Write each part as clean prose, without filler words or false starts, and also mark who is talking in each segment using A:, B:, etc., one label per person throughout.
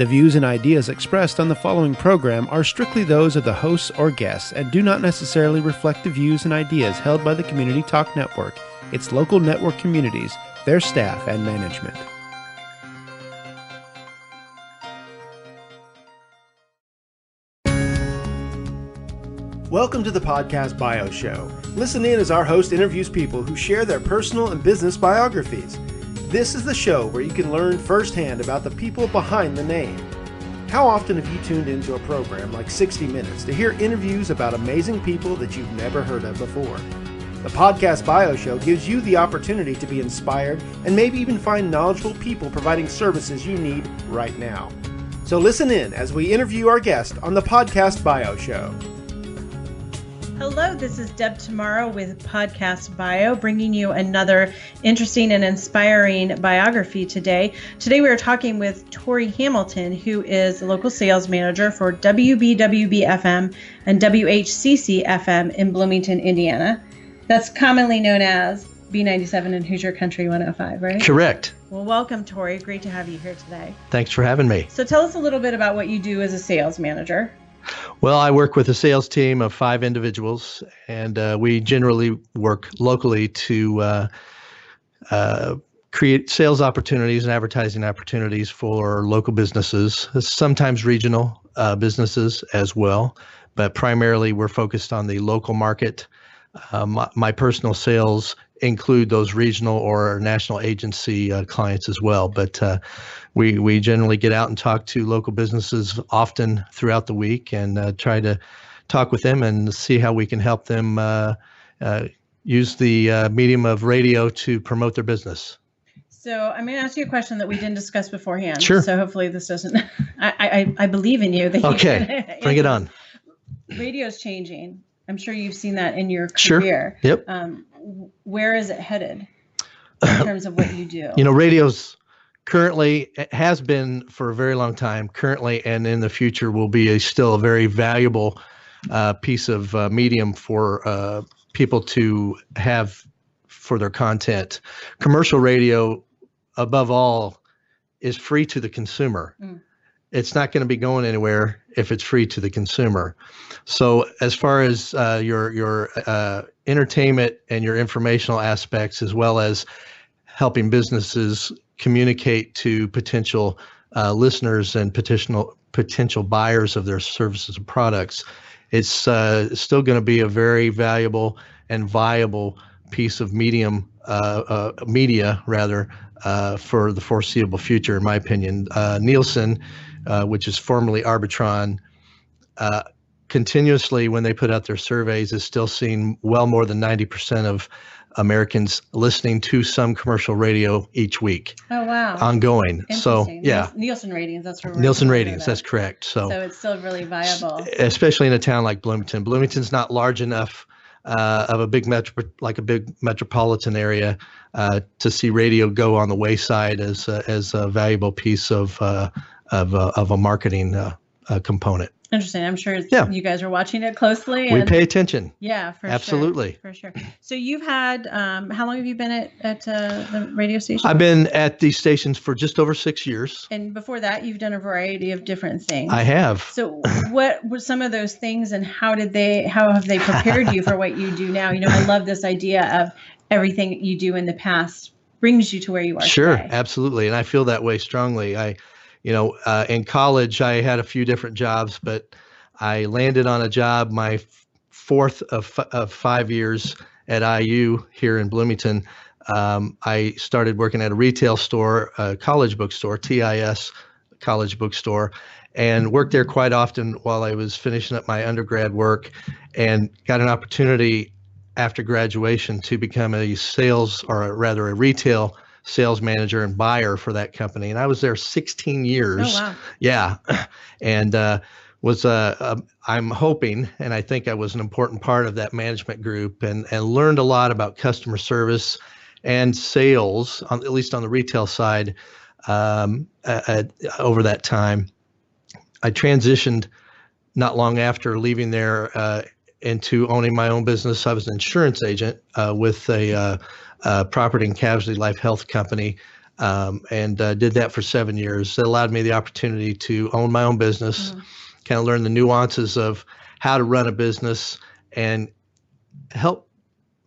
A: The views and ideas expressed on the following program are strictly those of the hosts or guests and do not necessarily reflect the views and ideas held by the Community Talk Network, its local network communities, their staff, and management. Welcome to the Podcast Bio Show. Listen in as our host interviews people who share their personal and business biographies. This is the show where you can learn firsthand about the people behind the name. How often have you tuned into a program like 60 Minutes to hear interviews about amazing people that you've never heard of before? The Podcast Bio Show gives you the opportunity to be inspired and maybe even find knowledgeable people providing services you need right now. So listen in as we interview our guest on the Podcast Bio Show.
B: Hello, this is Deb Tomorrow with Podcast Bio, bringing you another interesting and inspiring biography today. Today we are talking with Torry Hamilton, who is the local sales manager for WBWB-FM and WHCC-FM in Bloomington, Indiana. That's commonly known as B97 and Hoosier Country 105, right?
C: Correct.
B: Well, welcome, Torry. Great to have you here today.
C: Thanks for having me.
B: So tell us a little bit about what you do as a sales manager.
C: Well, I work with a sales team of 5 individuals, and we generally work locally to create sales opportunities and advertising opportunities for local businesses, sometimes regional businesses as well, but primarily we're focused on the local market. My personal sales include those regional or national agency clients as well, but we generally get out and talk to local businesses often throughout the week and try to talk with them and see how we can help them use the medium of radio to promote their business.
B: So I'm going to ask you a question that we didn't discuss beforehand.
C: Sure.
B: So hopefully this doesn't, I believe in you. That
C: Okay, bring it on.
B: Radio's changing. I'm sure you've seen that in your career.
C: Sure. Yep.
B: Where is it headed in terms of what you do?
C: You know, radio's currently, it has been for a very long time, currently and in the future will be still a very valuable piece of medium for people to have for their content. Commercial radio, above all, is free to the consumer. It's not going to be going anywhere if it's free to the consumer. So as far as your entertainment and your informational aspects, as well as helping businesses communicate to potential listeners and potential buyers of their services and products, it's still going to be a very valuable and viable piece of media for the foreseeable future, in my opinion. Nielsen, which is formerly Arbitron, continuously when they put out their surveys is still seeing well more than 90% of Americans listening to some commercial radio each week.
B: Oh, wow.
C: Ongoing. So, yeah.
B: Nielsen ratings, that's right.
C: Nielsen ratings, that's correct. So
B: it's still really viable.
C: Especially in a town like Bloomington. Bloomington's not large enough of a big metropolitan area to see radio go on the wayside as a valuable piece of a marketing component.
B: Interesting. I'm sure you guys are watching it closely.
C: We pay attention.
B: Yeah, for
C: Absolutely.
B: sure. For sure. So you've had, how long have you been at the radio station?
C: I've been at these stations for just over 6 years.
B: And before that, you've done a variety of different things.
C: I have.
B: So what were some of those things and how have they prepared you for what you do now? You know, I love this idea of everything you do in the past brings you to where you are
C: Sure,
B: today.
C: absolutely. And I feel that way strongly. In college, I had a few different jobs, but I landed on a job my fourth of 5 years at IU here in Bloomington. I started working at a retail store, a college bookstore, TIS college bookstore, and worked there quite often while I was finishing up my undergrad work, and got an opportunity after graduation to become a retail sales manager and buyer for that company. And I was there 16 years.
B: Oh, wow.
C: Yeah. And I'm hoping, and I think I was an important part of that management group and learned a lot about customer service and sales, at least on the retail side, over that time. I transitioned not long after leaving there into owning my own business. I was an insurance agent with a property and casualty life health company and did that for 7 years. It allowed me the opportunity to own my own business, kind of learn the nuances of how to run a business, and help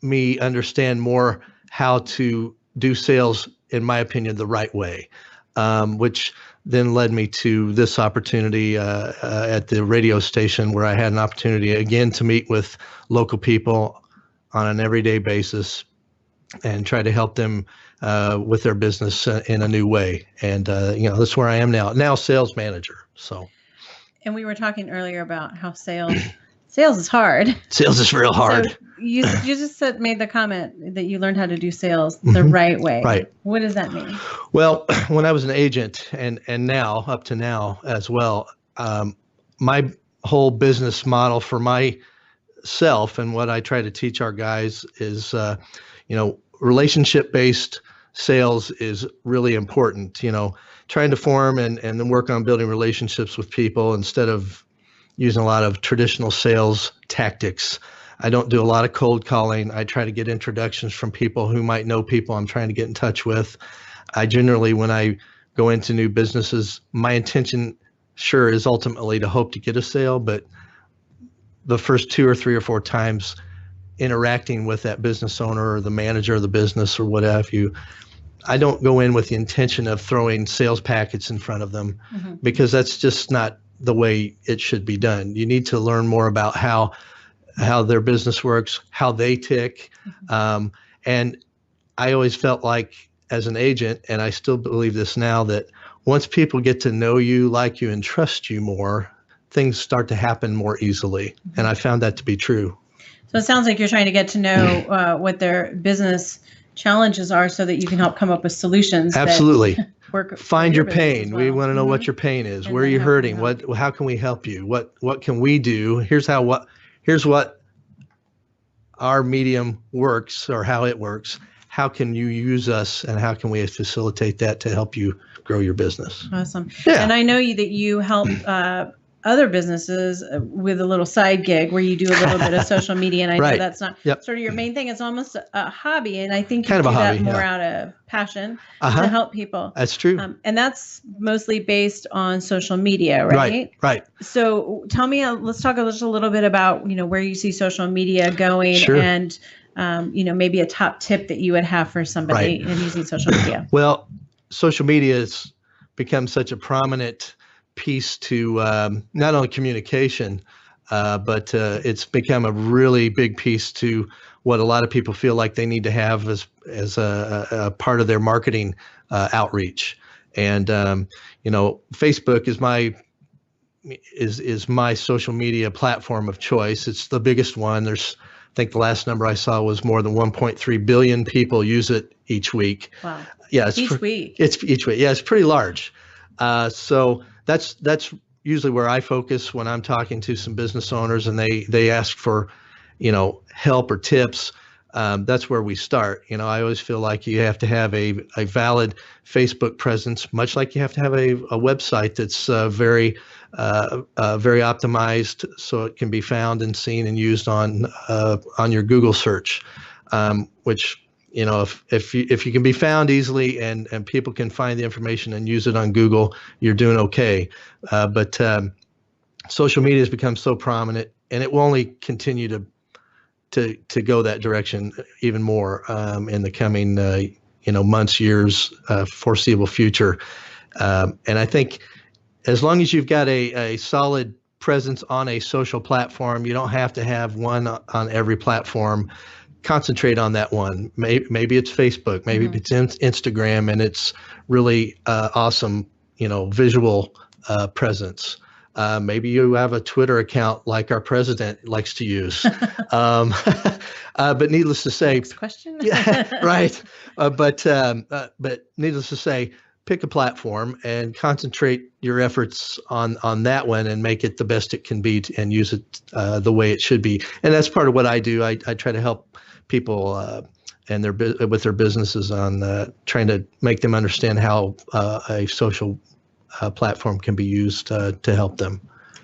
C: me understand more how to do sales, in my opinion, the right way, which then led me to this opportunity at the radio station, where I had an opportunity again to meet with local people on an everyday basis and try to help them with their business in a new way. And that's where I am now sales manager. So.
B: And we were talking earlier about how sales is hard.
C: Sales is real hard.
B: So you just made the comment that you learned how to do sales the right way.
C: Right.
B: What does that mean?
C: Well, when I was an agent and now up to now as well, my whole business model for myself and what I try to teach our guys is, relationship-based sales is really important. Trying to form and then work on building relationships with people instead of using a lot of traditional sales tactics. I don't do a lot of cold calling. I try to get introductions from people who might know people I'm trying to get in touch with. I generally, when I go into new businesses, my intention sure is ultimately to hope to get a sale, but the first 2 or 3 or 4 times interacting with that business owner or the manager of the business or what have you, I don't go in with the intention of throwing sales packets in front of them, because that's just not the way it should be done. You need to learn more about how their business works, how they tick. And I always felt like, as an agent, and I still believe this now, that once people get to know you, like you, and trust you more, things start to happen more easily. And I found that to be true.
B: So it sounds like you're trying to get to know what their business challenges are so that you can help come up with solutions.
C: Absolutely.
B: Work
C: Find your pain.
B: Well.
C: We want to know what your pain is.
B: And
C: where are you
B: how
C: hurting?
B: can we help
C: How can we help you? What can we do? Here's what our medium works, or how it works. How can you use us, and how can we facilitate that to help you grow your business?
B: Awesome.
C: Yeah.
B: And I know that you help other businesses with a little side gig where you do a little bit of social media, and I know that's not sort of your main thing. It's almost a hobby, and I think you do that more out of passion to help people.
C: That's true.
B: And that's mostly based on social media, right?
C: Right.
B: So tell me, let's talk just a little bit about where you see social media going, and maybe a top tip that you would have for somebody in using social media.
C: Well, social media has become such a prominent piece to not only communication, but it's become a really big piece to what a lot of people feel like they need to have as a part of their marketing outreach. And Facebook is my social media platform of choice. It's the biggest one. I think the last number I saw was more than 1.3 billion people use it each week.
B: Wow.
C: Yeah, it's each week. Yeah, it's pretty large. So that's usually where I focus when I'm talking to some business owners and they ask for, help or tips. That's where we start. I always feel like you have to have a valid Facebook presence, much like you have to have a website that's very optimized so it can be found and seen and used on your Google search, which if you can be found easily and people can find the information and use it on Google, you're doing okay. But social media has become so prominent, and it will only continue to go that direction even more in the coming months, years, foreseeable future. And I think as long as you've got a solid presence on a social platform, you don't have to have one on every platform. Concentrate on that one. Maybe it's Facebook, maybe it's Instagram, and it's really awesome, visual presence. Maybe you have a Twitter account like our president likes to use. But needless to say,
B: next question.
C: Yeah, right. But needless to say, pick a platform and concentrate your efforts on that one and make it the best it can be and use it the way it should be. And that's part of what I do. I try to help people and with their businesses on trying to make them understand how a social platform can be used to help them.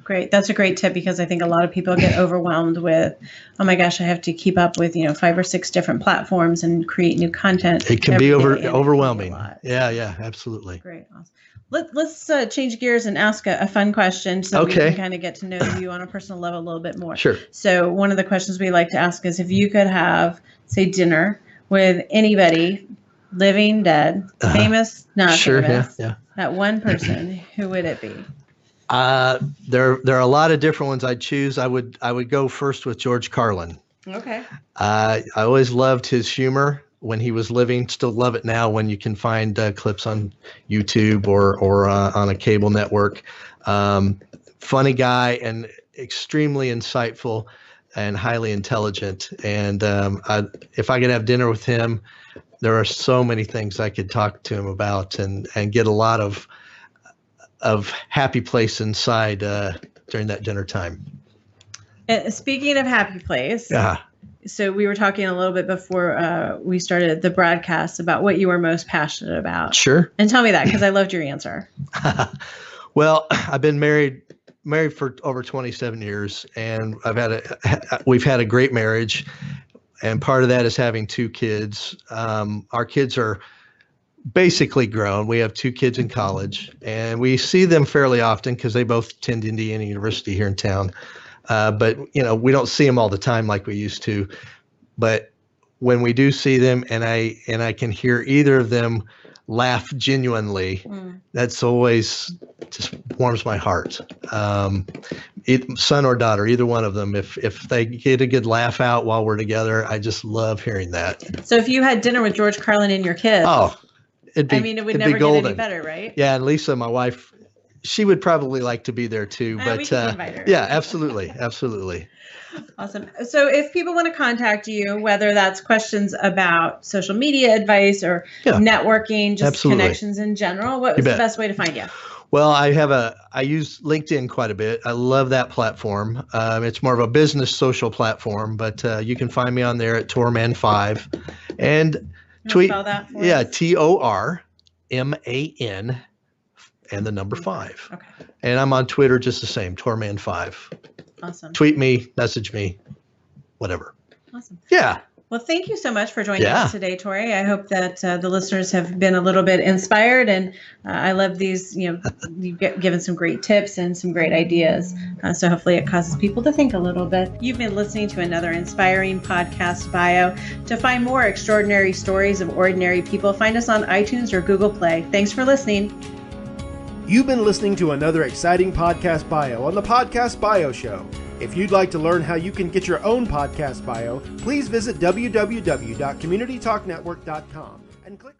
B: Great. That's a great tip because I think a lot of people get overwhelmed with, oh my gosh, I have to keep up with, 5 or 6 different platforms and create new content.
C: It can be
B: overwhelming.
C: Yeah, absolutely.
B: Great. Awesome. Let's change gears and ask a fun question so we can kind of get to know you on a personal level a little bit more.
C: Sure.
B: So one of the questions we like to ask is if you could have, say, dinner with anybody, living, dead, famous, not famous, that one person, who would it be?
C: There are a lot of different ones I'd choose. I would go first with George Carlin.
B: Okay.
C: I always loved his humor when he was living. Still love it now when you can find clips on YouTube or on a cable network. Funny guy and extremely insightful and highly intelligent. And if I could have dinner with him, there are so many things I could talk to him about and get a lot of happy place inside during that dinner time.
B: Speaking of happy place, so we were talking a little bit before we started the broadcast about what you were most passionate about.
C: Sure.
B: And tell me that because I loved your answer.
C: Well, I've been married for over 27 years, and we've had a great marriage, and part of that is having 2 kids. Our kids are basically grown. We have 2 kids in college, and we see them fairly often because they both attend Indiana University here in town. But we don't see them all the time like we used to. But when we do see them, and I can hear either of them laugh genuinely, that's always just warms my heart. Son or daughter, either one of them, if they get a good laugh out while we're together, I just love hearing that.
B: So if you had dinner with George Carlin and your kids,
C: it would
B: never
C: golden.
B: get any better, right?
C: Yeah, and Lisa, my wife, she would probably like to be there too. But
B: we can invite her.
C: Yeah, absolutely.
B: Awesome. So if people want to contact you, whether that's questions about social media advice or networking, just connections in general, what was the best way to find you?
C: Well, I use LinkedIn quite a bit. I love that platform. It's more of a business social platform, but you can find me on there at Torman5 and tweet.
B: Spell that for
C: us? TORMAN and the number 5.
B: Okay.
C: And I'm on Twitter just the same, Torman5.
B: Awesome.
C: Tweet me, message me, whatever.
B: Awesome.
C: Yeah.
B: Well, thank you so much for joining us today, Torry. I hope that the listeners have been a little bit inspired, and I love these. You've given some great tips and some great ideas. So hopefully, it causes people to think a little bit. You've been listening to another inspiring podcast bio. To find more extraordinary stories of ordinary people, find us on iTunes or Google Play. Thanks for listening.
A: You've been listening to another exciting podcast bio on the Podcast Bio Show. If you'd like to learn how you can get your own podcast bio, please visit www.communitytalknetwork.com and click